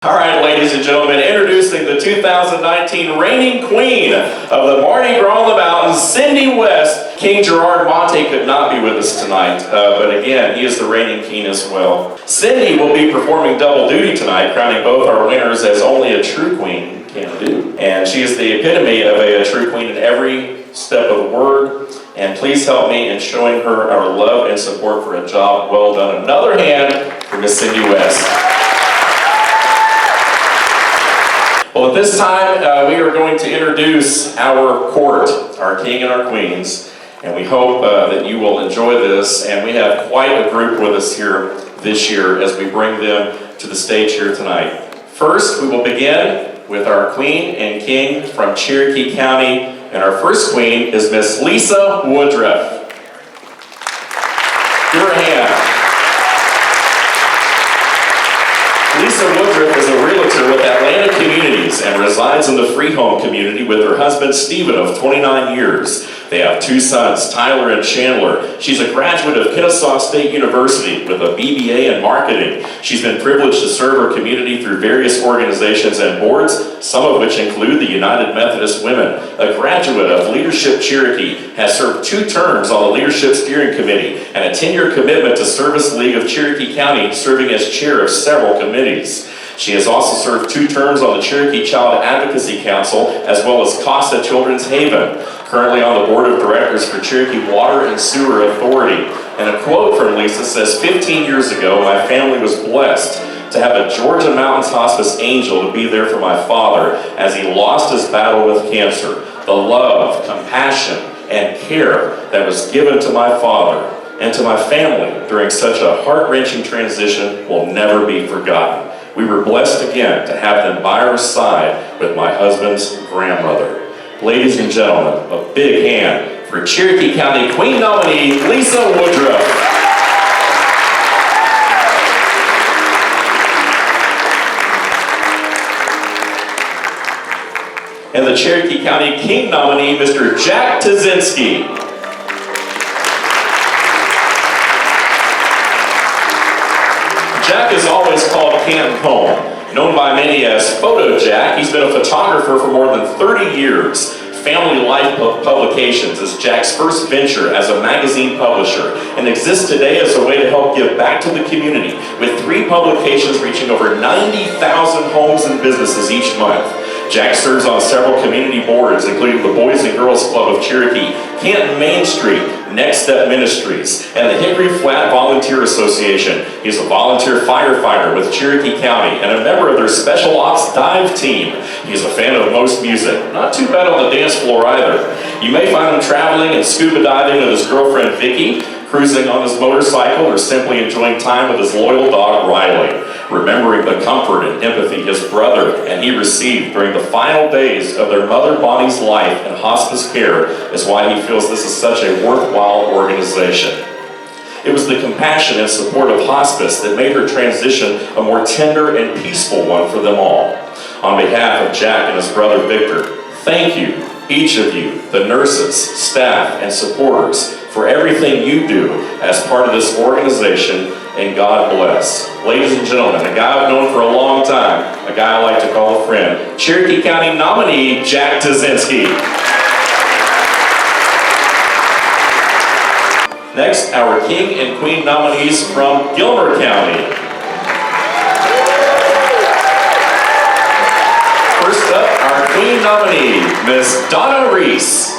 All right, ladies and gentlemen, introducing the 2019 reigning queen of the Mardi Gras on the Mountains, Cindy West. King Gerard Monte could not be with us tonight, but again, he is the reigning king as well. Cindy will be performing double duty tonight, crowning both our winners as only a true queen can do. And she is the epitome of a true queen in every step of the word. And please help me in showing her our love and support for a job well done. Another hand for Miss Cindy West. Well, at this time, we are going to introduce our court, our king and our queens, and we hope that you will enjoy this. And we have quite a group with us here this year as we bring them to the stage here tonight. First, we will begin with our queen and king from Cherokee County, and our first queen is Miss Alicia Woodruff. Give her a hand. Alicia Woodruff is a realtor with Atlanta Communities and resides in the Freeholm community with her husband Stephen of 29 years. They have two sons, Tyler and Chandler. She's a graduate of Kennesaw State University with a BBA in marketing. She's been privileged to serve her community through various organizations and boards, some of which include the United Methodist Women. A graduate of Leadership Cherokee, has served 2 terms on the Leadership Steering Committee and a 10-year commitment to Service League of Cherokee County, serving as chair of several committees. She has also served 2 terms on the Cherokee Child Advocacy Council, as well as Casa Children's Haven. Currently on the board of directors for Cherokee Water and Sewer Authority. And a quote from Lisa says, 15 years ago, my family was blessed to have a Georgia Mountains Hospice angel to be there for my father as he lost his battle with cancer. The love, compassion, and care that was given to my father and to my family during such a heart-wrenching transition will never be forgotten. We were blessed again to have them by our side with my husband's grandmother. Ladies and gentlemen, a big hand for Cherokee County Queen nominee, Alicia Woodruff. And the Cherokee County King nominee, Mr. Jack Tuszynski. Jack is always called Canton Home. Known by many as Photo Jack, he's been a photographer for more than 30 years. Family Life Publications is Jack's first venture as a magazine publisher and exists today as a way to help give back to the community with 3 publications reaching over 90,000 homes and businesses each month. Jack serves on several community boards, including the Boys and Girls Club of Cherokee, Canton Main Street, Next Step Ministries, and the Hickory Flat Volunteer Association. He's a volunteer firefighter with Cherokee County and a member of their Special Ops Dive Team. He's a fan of most music, not too bad on the dance floor either. You may find him traveling and scuba diving with his girlfriend Vicky, cruising on his motorcycle, or simply enjoying time with his loyal dog Riley. Remembering the comfort and empathy his brother and he received during the final days of their mother Bonnie's life in hospice care is why he feels this is such a worthwhile organization. It was the compassion and support of hospice that made her transition a more tender and peaceful one for them all. On behalf of Jack and his brother Victor, thank you, each of you, the nurses, staff, and supporters, for everything you do as part of this organization, and God bless. Ladies and gentlemen, a guy I've known for a long time, a guy I like to call a friend, Cherokee County nominee, Jack Tuszynski. Next, our King and Queen nominees from Gilmer County. First up, our Queen nominee, Miss Donna Reece.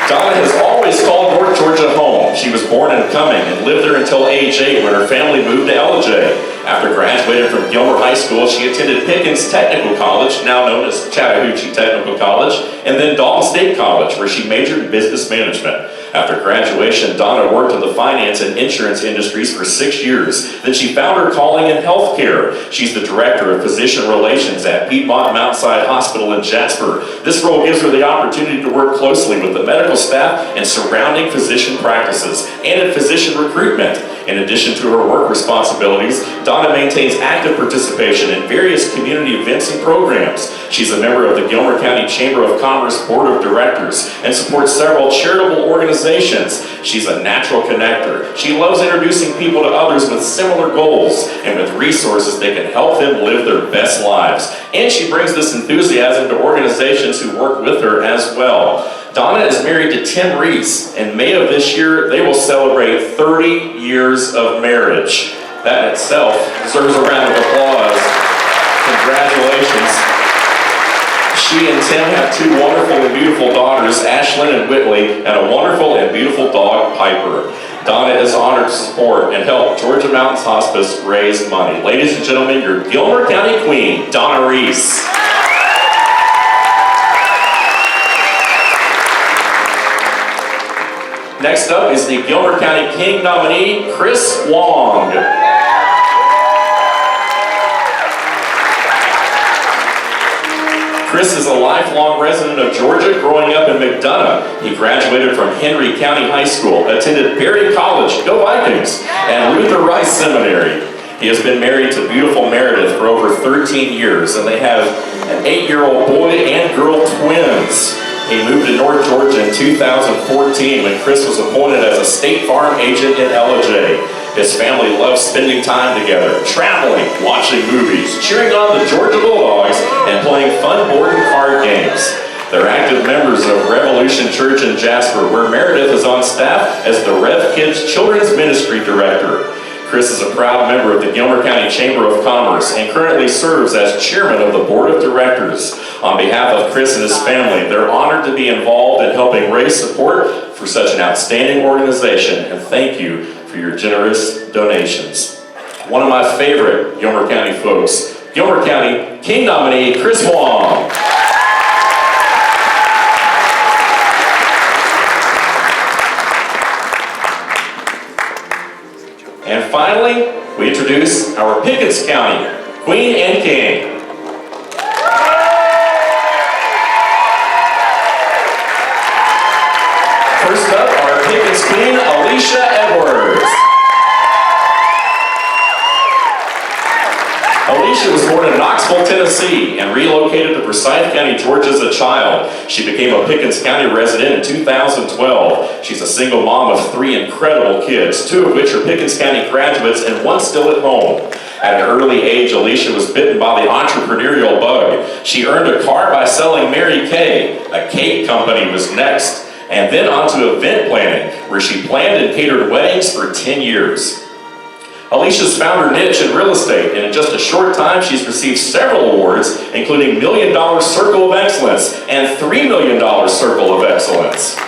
Donna has always called North Georgia home. She was born in Cumming and lived there until age 8 when her family moved to LJ. After graduating from Gilmer High School, she attended Pickens Technical College, now known as Chattahoochee Technical College, and then Dalton State College, where she majored in business management. After graduation, Donna worked in the finance and insurance industries for 6 years. Then she found her calling in healthcare. She's the director of physician relations at Piedmont Mountside Hospital in Jasper. This role gives her the opportunity to work closely with the medical staff and surrounding physician practices and in physician recruitment. In addition to her work responsibilities, Donna maintains active participation in various community events and programs. She's a member of the Gilmer County Chamber of Commerce Board of Directors and supports several charitable organizations. She's a natural connector. She loves introducing people to others with similar goals and with resources that can help them live their best lives. And she brings this enthusiasm to organizations who work with her as well. Donna is married to Tim Reese. In May of this year, they will celebrate 30 years of marriage. That itself deserves a round of applause. Congratulations. She and Tim have two wonderful and beautiful daughters, Ashlyn and Whitley, and a wonderful and beautiful dog, Piper. Donna is honored to support and help Georgia Mountains Hospice raise money. Ladies and gentlemen, your Gilmer County Queen, Donna Reece. Next up is the Gilmer County King nominee, Chris Wang. Chris is a lifelong resident of Georgia, growing up in McDonough. He graduated from Henry County High School, attended Berry College, go Vikings, and Luther Rice Seminary. He has been married to beautiful Meredith for over 13 years, and they have an 8-year-old boy and girl twins. He moved to North Georgia in 2014 when Chris was appointed as a State Farm agent in LJ. His family loves spending time together, traveling, watching movies, cheering on the Georgia Bulldogs, and playing fun board and card games. They're active members of Revolution Church in Jasper, where Meredith is on staff as the Rev Kids Children's Ministry Director. Chris is a proud member of the Gilmer County Chamber of Commerce and currently serves as chairman of the Board of Directors. On behalf of Chris and his family, they're honored to be involved in helping raise support for such an outstanding organization, and thank you for your generous donations. One of my favorite Gilmer County folks, Gilmer County King nominee, Chris Wang. And finally, we introduce our Pickens County Queen and King. First up, our Pickens Queen, Alicia Edwards. Alicia was born in Knoxville, Tennessee, and relocated to Forsyth County, Georgia as a child. She became a Pickens County resident in 2012. She's a single mom of 3 incredible kids, 2 of which are Pickens County graduates and 1 still at home. At an early age, Alicia was bitten by the entrepreneurial bug. She earned a car by selling Mary Kay. A cake company was next, and then on to event planning, where she planned and catered weddings for 10 years. Alicia's found her niche in real estate, and in just a short time, she's received several awards, including $1 Million Circle of Excellence and $3 Million Circle of Excellence.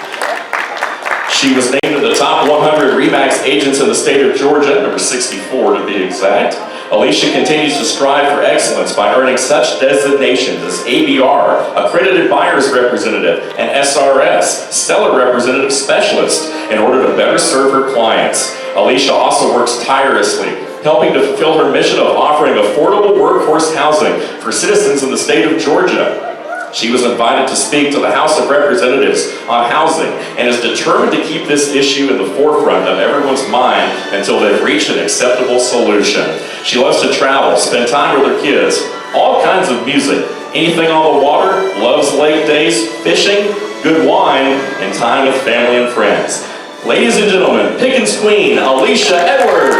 She was named to the top 100 RE/MAX agents in the state of Georgia, number 64 to be exact. Alicia continues to strive for excellence by earning such designations as ABR, Accredited Buyers Representative, and SRS, Seller Representative Specialist, in order to better serve her clients. Alicia also works tirelessly, helping to fulfill her mission of offering affordable workforce housing for citizens in the state of Georgia. She was invited to speak to the House of Representatives on housing and is determined to keep this issue in the forefront of everyone's mind until they've reached an acceptable solution. She loves to travel, spend time with her kids, all kinds of music, anything on the water, loves lake days, fishing, good wine, and time with family and friends. Ladies and gentlemen, Pickens Queen, Alicia Edwards.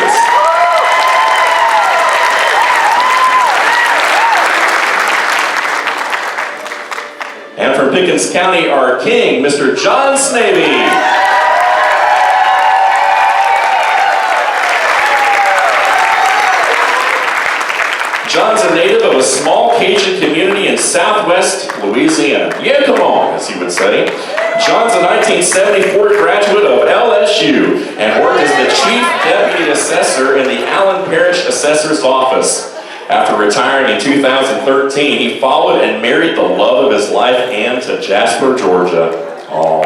And from Pickens County, our king, Mr. John Sneve. John's a native of a small Cajun community in southwest Louisiana. Yeah, come on, as he would say. John's a 1974 graduate of LSU and worked as the Chief Deputy Assessor in the Allen Parish Assessor's Office. After retiring in 2013, he followed and married the love of his life, Ann, to Jasper, Georgia. Aww.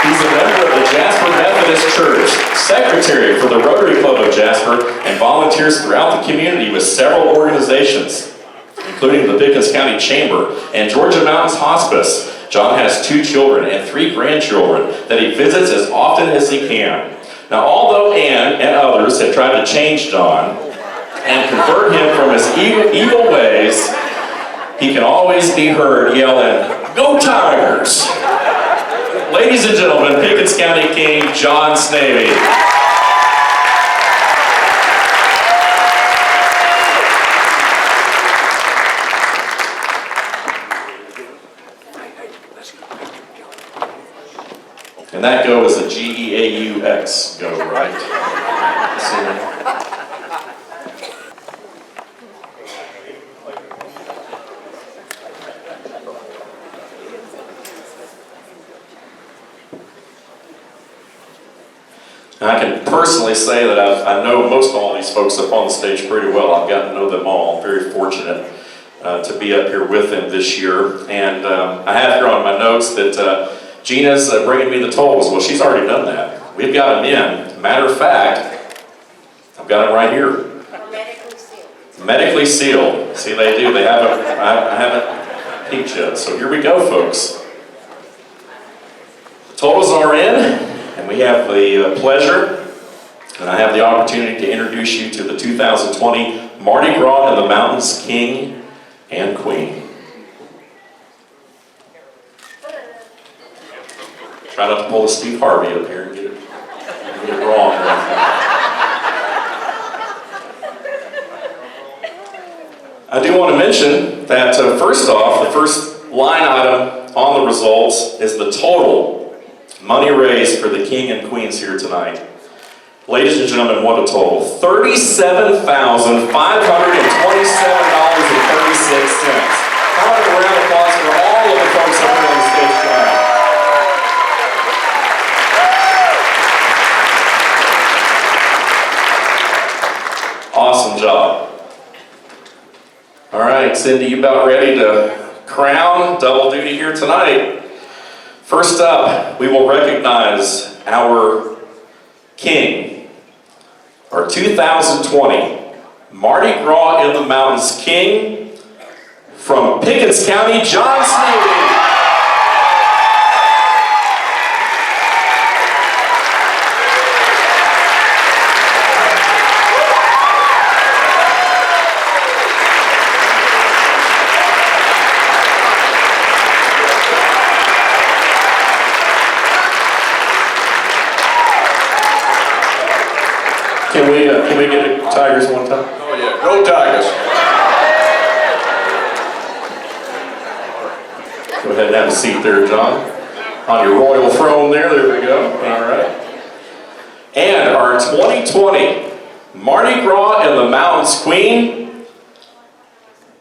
He's a member of the Jasper Methodist Church, secretary for the Rotary Club of Jasper, and volunteers throughout the community with several organizations, including the Pickens County Chamber and Georgia Mountains Hospice. John has 2 children and 3 grandchildren that he visits as often as he can. Now, although Ann and others had tried to change John and convert him from his evil ways, he can always be heard yelling, "Go Tigers!" Ladies and gentlemen, Pickens County King John Sneve. And that go is a G-E-A-U-X go, right? And I can personally say that I know most all these folks up on the stage pretty well. I've gotten to know them all. I'm very fortunate to be up here with them this year. And I have here on my notes that Gina's bringing me the tolls. Well, she's already done that. We've got them in. Matter of fact, I've got them right here. Medically sealed. Medically sealed. See, they do. They haven't. I haven't peeked yet. So here we go, folks. The totals are in, and we have the pleasure, and I have the opportunity to introduce you to the 2020 Mardi Gras in the Mountains King and Queen. Try not to pull a Steve Harvey up here and get it wrong. I do want to mention that first off, the first line item on the results is the total money raised for the King and Queens here tonight. Ladies and gentlemen, what a total. $37,527.36. How about a round of applause for all of the folks up here on the stage tonight? Awesome job. All right, Cindy, you about ready to crown double duty here tonight? First up, we will recognize our King, our 2020 Mardi Gras in the Mountains King from Pickens County, John Sneve. Can we get the Tigers one time? Oh yeah, go Tigers! Go ahead and have a seat there, John. On your royal throne there we go. All right. And our 2020 Mardi Gras in the Mountains Queen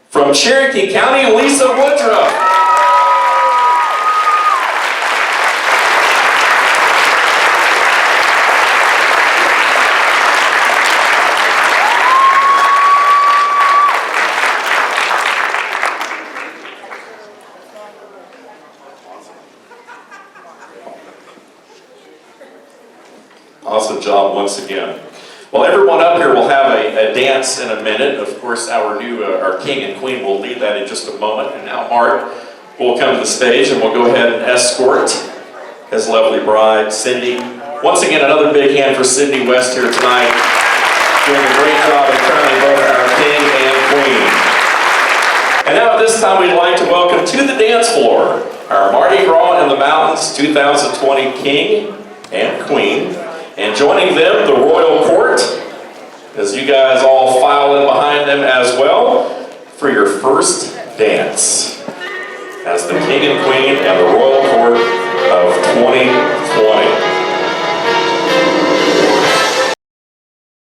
from Cherokee County, Alicia Woodruff. Awesome job once again. Well, everyone up here will have a dance in a minute. Of course, our King and Queen will lead that in just a moment. And now Mark will come to the stage and we'll go ahead and escort his lovely bride, Cindy. Once again, another big hand for Cindy West here tonight, doing a great job of crowning both our King and Queen. And now at this time, we'd like to welcome to the dance floor our Mardi Gras in the Mountains 2020 King and Queen. And joining them, the Royal Court, as you guys all file in behind them as well, for your first dance as the King and Queen and the Royal Court of 2020.